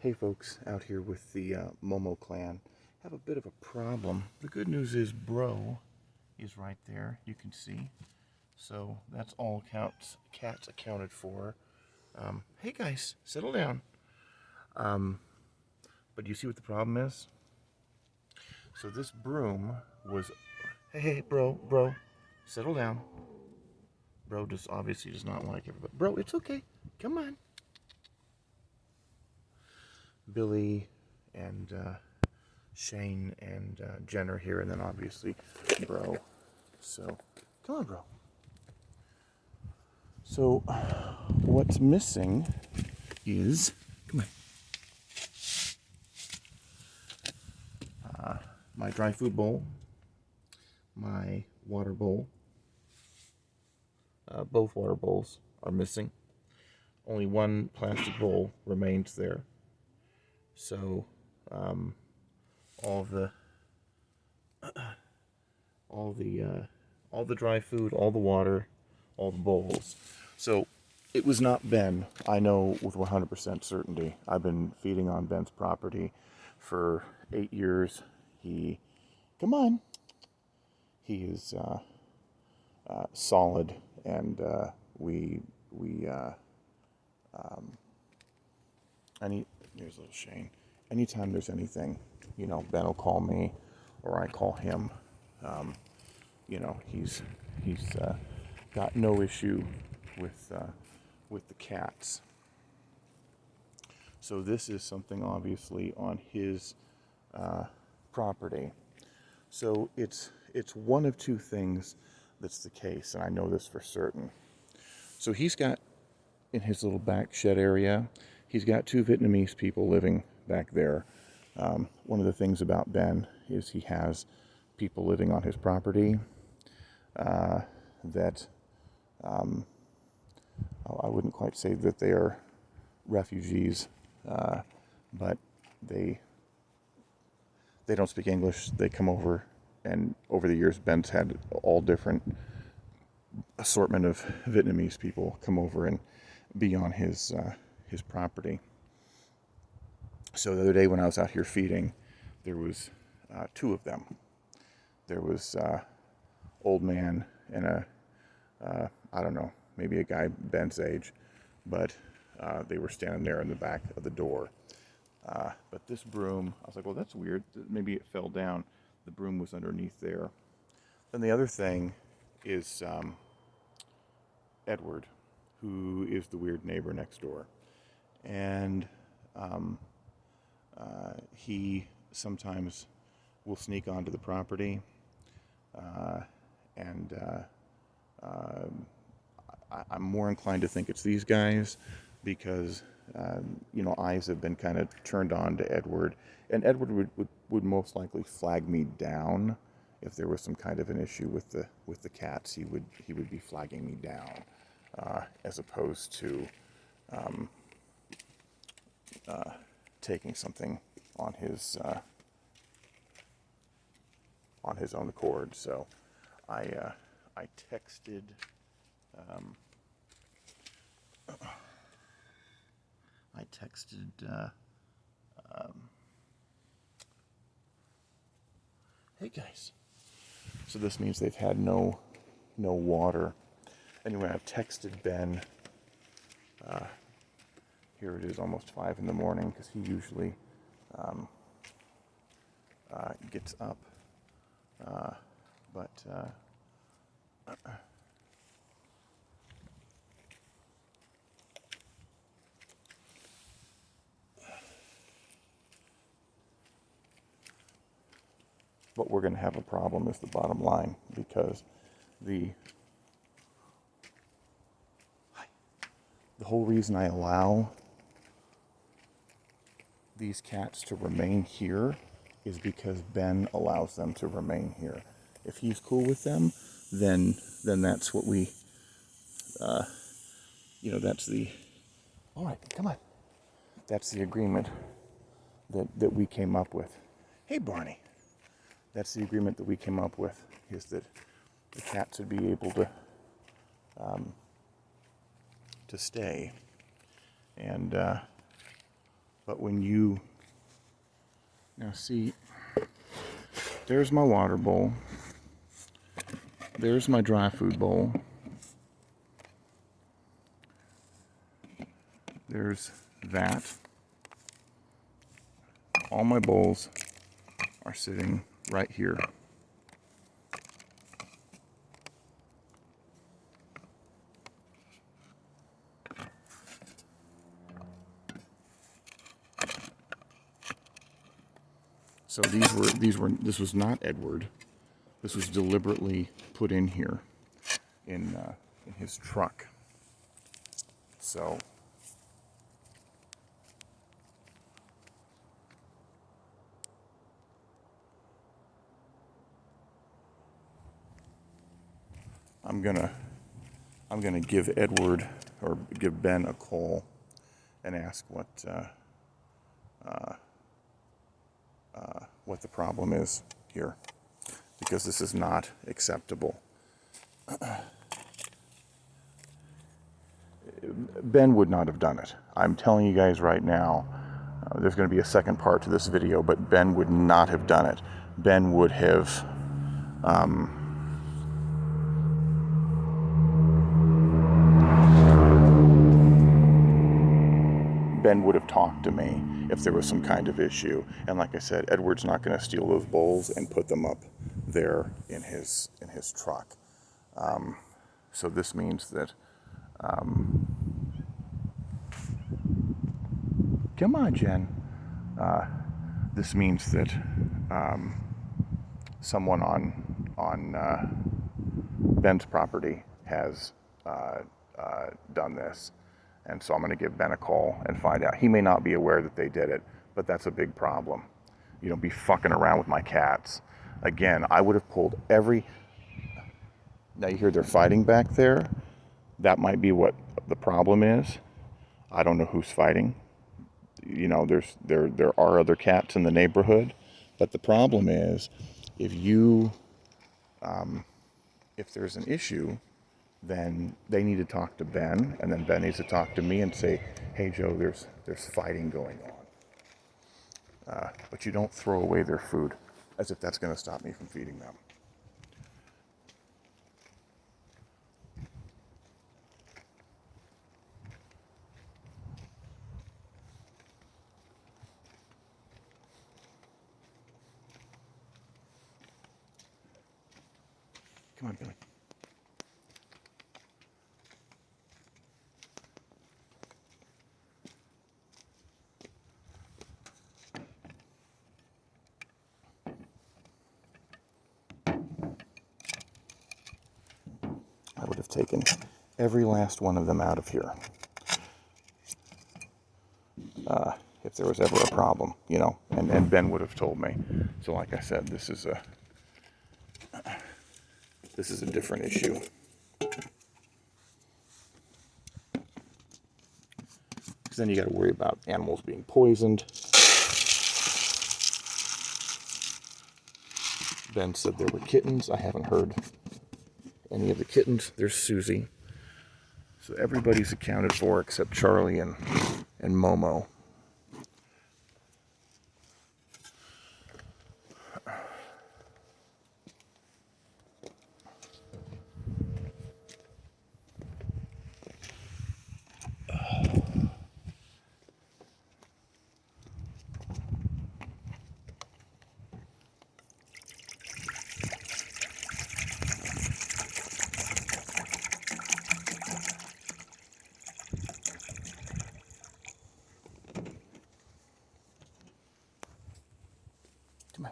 Hey folks, out here with the Momo Clan. Have a bit of a problem. The good news is Bro is right there, you can see. So that's all cats accounted for. Hey guys, settle down. But you see what the problem is? So this broom was... Hey, bro, settle down. Bro just obviously does not like everybody. Bro, it's okay. Come on. Billy and Shane and Jen are here, and then obviously Bro. So, come on, Bro. So, what's missing is, come on, my dry food bowl, my water bowl. Both water bowls are missing. Only one plastic bowl remains there. So, all the all the dry food, all the water, all the bowls. So it was not Ben. I know with 100% certainty. I've been feeding on Ben's property for 8 years. Come on. He is solid, and here's little Shane. Anytime there's anything, Ben will call me, or I call him. He's got no issue with the cats. So this is something obviously on his property. So it's one of two things that's the case, and I know this for certain. So he's got, in his little back shed area, he's got two Vietnamese people living back there. One of the things about Ben is he has people living on his property that I wouldn't quite say that they are refugees, but they don't speak English. They come over, and over the years, Ben's had all different assortment of Vietnamese people come over and be on his property. So the other day when I was out here feeding, there was two of them. There was old man and I don't know, maybe a guy Ben's age, but they were standing there in the back of the door. But this broom, I was like, well, that's weird. Maybe it fell down. The broom was underneath there. Then the other thing is Edward, who is the weird neighbor next door. And he sometimes will sneak onto the property. I'm more inclined to think it's these guys because, eyes have been kind of turned on to Edward. And Edward would most likely flag me down if there was some kind of an issue with the cats. He would be flagging me down, as opposed to taking something on his own accord. So I texted hey guys. So this means they've had no water. Anyway, I've texted Ben. Here it is, almost 5 in the morning, because he usually gets up. But we're going to have a problem is the bottom line, because the whole reason I allow these cats to remain here is because Ben allows them to remain here. If he's cool with them, then that's what we, that's the, all right, come on. That's the agreement that we came up with. Hey, Barney. That's the agreement that we came up with, is that the cats would be able to stay. And But when you, now see, there's my water bowl. There's my dry food bowl. There's that. All my bowls are sitting right here. So this was not Edward. This was deliberately put in here in his truck. So I'm gonna give Edward or give Ben a call and ask what the problem is here, because this is not acceptable. Ben would not have done it. I'm telling you guys right now, there's going to be a second part to this video, but Ben would not have done it. Ben would have Ben would have talked to me if there was some kind of issue. And like I said, Edward's not going to steal those bowls and put them up there in his truck. So this means that come on, Jen. This means that someone on Ben's property has done this. And so I'm going to give Ben a call and find out. He may not be aware that they did it, but that's a big problem. You don't be fucking around with my cats. Again, I would have pulled every... Now you hear they're fighting back there. That might be what the problem is. I don't know who's fighting. You know, there are other cats in the neighborhood. But the problem is, if there's an issue, then they need to talk to Ben, and then Ben needs to talk to me and say, hey Joe, there's fighting going on. But you don't throw away their food, as if that's going to stop me from feeding them. Come on, Billy. I would have taken every last one of them out of here if there was ever a problem, you know, and Ben would have told me. So like I said, this is a different issue. Because then you got to worry about animals being poisoned. Ben said there were kittens. I haven't heard any of the kittens. There's Susie. So everybody's accounted for except Charlie and Momo. Come on.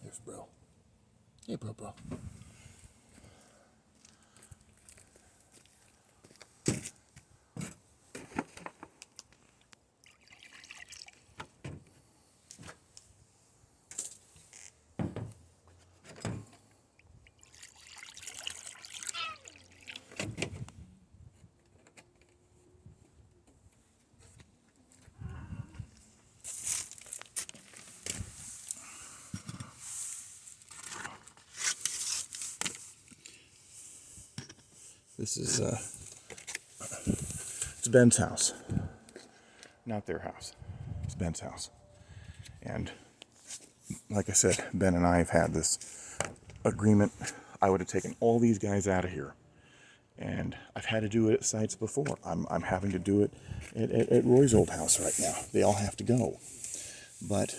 There's Bro. Hey, Bro. This is It's Ben's house. Not their house. It's Ben's house. And like I said, Ben and I have had this agreement. I would have taken all these guys out of here. And I've had to do it at sites before. I'm having to do it at Roy's old house right now. They all have to go. But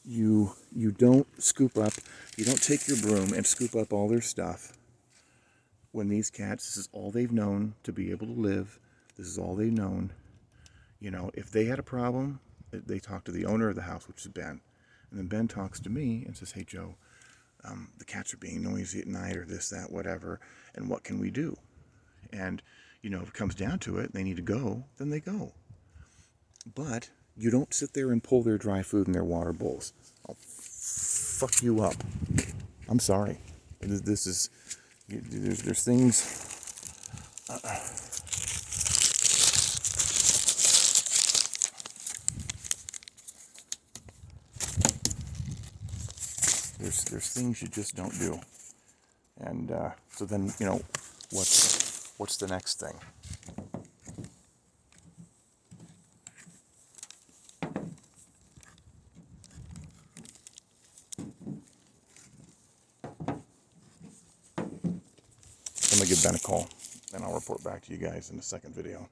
you don't scoop up, you don't take your broom and scoop up all their stuff when these cats, this is all they've known to be able to live. This is all they've known. You know, if they had a problem, they talk to the owner of the house, which is Ben. And then Ben talks to me and says, hey, Joe, the cats are being noisy at night or this, that, whatever, and what can we do? And, you know, if it comes down to it, they need to go, then they go. But you don't sit there and pull their dry food and their water bowls. I'll fuck you up. I'm sorry. This is, there's things... There's things you just don't do, and so then, you know, what's the next thing? I'm gonna give Ben a call, and I'll report back to you guys in the second video.